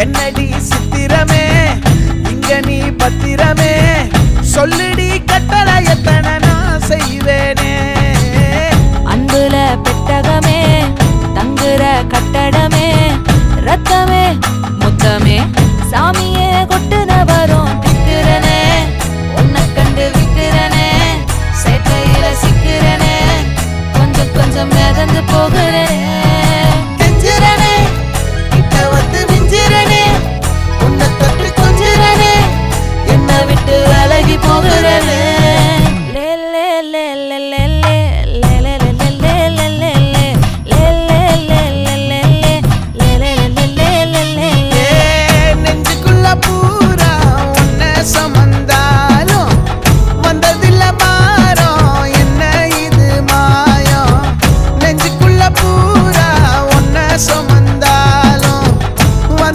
என்னடி சித்திரமே இங்க நீ பத்திரமே சொல்லுடி கட்டளை எத்தனை நான் செய்வேனே அன்புல பெட்டகமே தங்குற கட்டடமே ரத்தமே முத்தமே சாமியே கொட்டுன வரும் திக்கிறனே உன்னை கண்டு விக்கிறனே சேட்டையில சிக்கிறனே கொஞ்சம் கொஞ்சம் மிதந்து போக